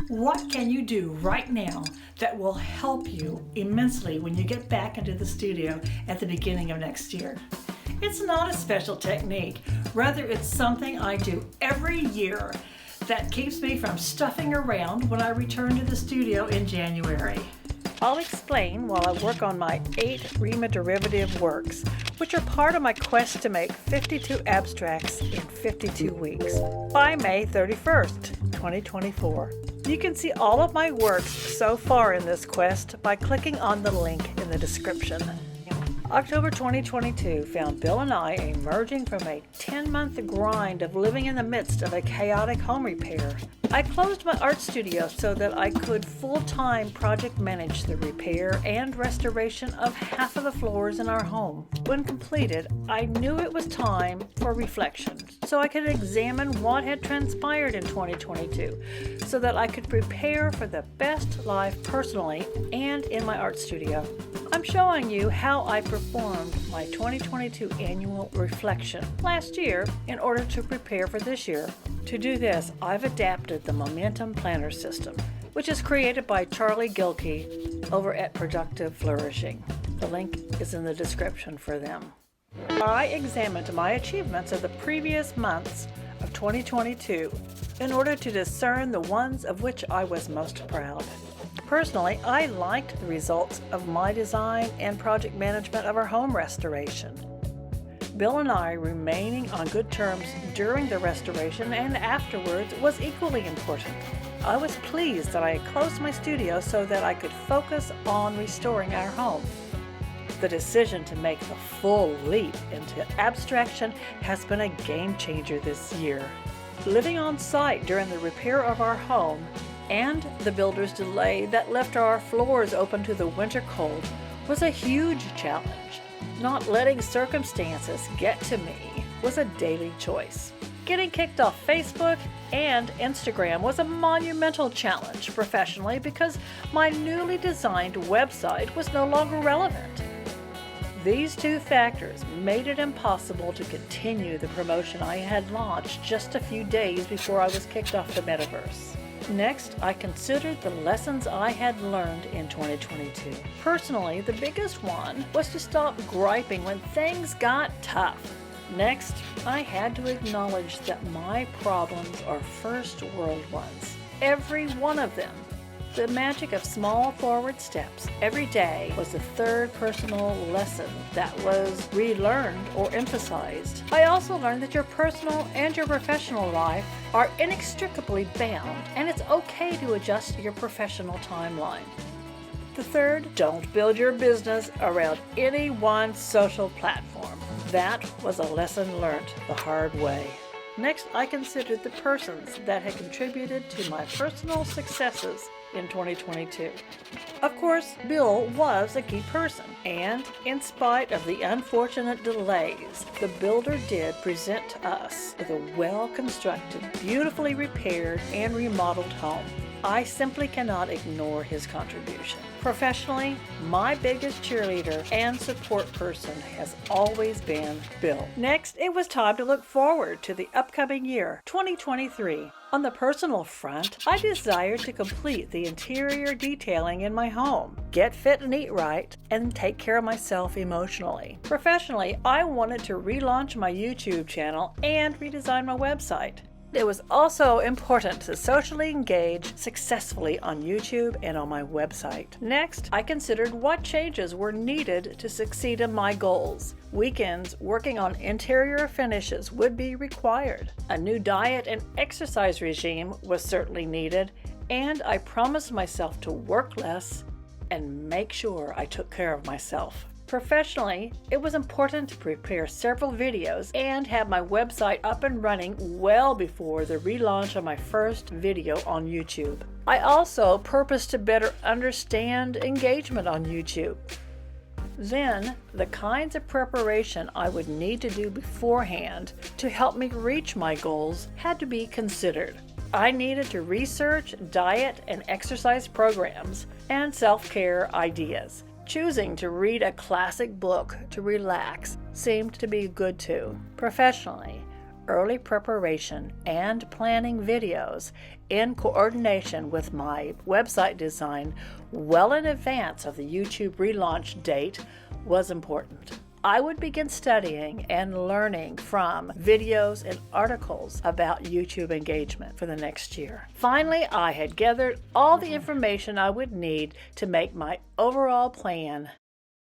What can you do right now that will help you immensely when you get back into the studio at the beginning of next year? It's not a special technique. Rather, it's something I do every year that keeps me from stuffing around when I return to the studio in January. I'll explain while I work on my 8 Rima derivative works, which are part of my quest to make 52 abstracts in 52 weeks by May 31st, 2024. You can see all of my works so far in this quest by clicking on the link in the description. October 2022 found Bill and I emerging from a 10-month grind of living in the midst of a chaotic home repair. I closed my art studio so that I could full-time project manage the repair and restoration of half of the floors in our home. When completed, I knew it was time for reflection, so I could examine what had transpired in 2022, so that I could prepare for the best life personally and in my art studio. I'm showing you how I performed my 2022 annual reflection last year in order to prepare for this year. To do this, I've adapted the Momentum Planner system, which is created by Gilkey over at Productive Flourishing. The link is in the description for them. I examined my achievements of the previous months of 2022 in order to discern the ones of which I was most proud. Personally, I liked the results of my design and project management of our home restoration. Bill and I remaining on good terms during the restoration and afterwards was equally important. I was pleased that I had closed my studio so that I could focus on restoring our home. The decision to make the full leap into abstraction has been a game changer this year. Living on site during the repair of our home and the builder's delay that left our floors open to the winter cold was a huge challenge. Not letting circumstances get to me was a daily choice. Getting kicked off Facebook and Instagram was a monumental challenge professionally because my newly designed website was no longer relevant. These two factors made it impossible to continue the promotion I had launched just a few days before I was kicked off the metaverse. Next, I considered the lessons I had learned in 2022. Personally, the biggest one was to stop griping when things got tough. Next, I had to acknowledge that my problems are first world ones. Every one of them. The magic of small forward steps every day was the third personal lesson that was relearned or emphasized. I also learned that your personal and your professional life are inextricably bound, and it's okay to adjust your professional timeline. The third, don't build your business around any one social platform. That was a lesson learned the hard way. Next, I considered the persons that had contributed to my personal successes in 2022. Of course, Bill was a key person, and in spite of the unfortunate delays, the builder did present to us with a well-constructed, beautifully repaired, and remodeled home. I simply cannot ignore his contribution. Professionally, my biggest cheerleader and support person has always been Bill. Next, it was time to look forward to the upcoming year, 2023. On the personal front, I desired to complete the interior detailing in my home, get fit and eat right, and take care of myself emotionally. Professionally, I wanted to relaunch my YouTube channel and redesign my website. It was also important to socially engage successfully on YouTube and on my website. Next, I considered what changes were needed to succeed in my goals. Weekends working on interior finishes would be required. A new diet and exercise regime was certainly needed, and I promised myself to work less and make sure I took care of myself. Professionally, it was important to prepare several videos and have my website up and running well before the relaunch of my first video on YouTube. I also purposed to better understand engagement on YouTube. Then, the kinds of preparation I would need to do beforehand to help me reach my goals had to be considered. I needed to research diet and exercise programs and self-care ideas. Choosing to read a classic book to relax seemed to be good too. Professionally, early preparation and planning videos in coordination with my website design well in advance of the YouTube relaunch date was important. I would begin studying and learning from videos and articles about YouTube engagement for the next year. Finally, I had gathered all the information I would need to make my overall plan.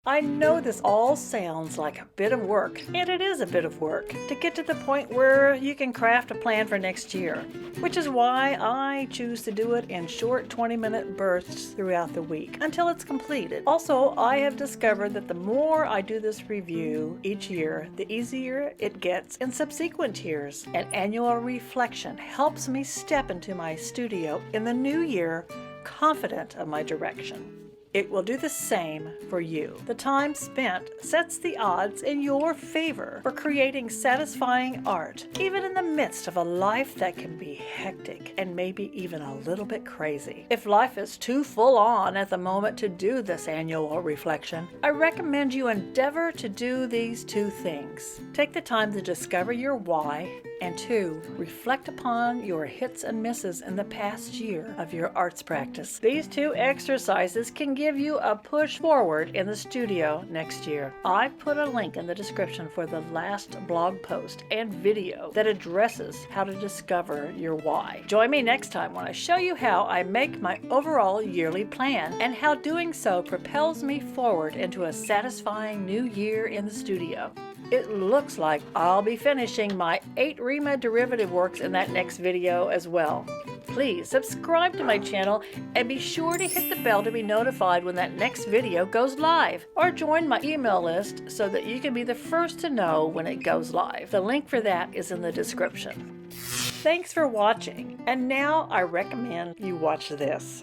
I know this all sounds like a bit of work, and it is a bit of work, to get to the point where you can craft a plan for next year, which is why I choose to do it in short 20-minute bursts throughout the week until it's completed. Also, I have discovered that the more I do this review each year, the easier it gets in subsequent years. An annual reflection helps me step into my studio in the new year confident of my direction. It will do the same for you. The time spent sets the odds in your favor for creating satisfying art, even in the midst of a life that can be hectic and maybe even a little bit crazy. If life is too full on at the moment to do this annual reflection, I recommend you endeavor to do these two things. Take the time to discover your why, and 2, reflect upon your hits and misses in the past year of your arts practice. These 2 exercises can give you a push forward in the studio next year. I've put a link in the description for the last blog post and video that addresses how to discover your why. Join me next time when I show you how I make my overall yearly plan and how doing so propels me forward into a satisfying new year in the studio. It looks like I'll be finishing my 8 Rima derivative works in that next video as well. Please subscribe to my channel and be sure to hit the bell to be notified when that next video goes live, or join my email list so that you can be the first to know when it goes live. The link for that is in the description. Thanks for watching, and now I recommend you watch this.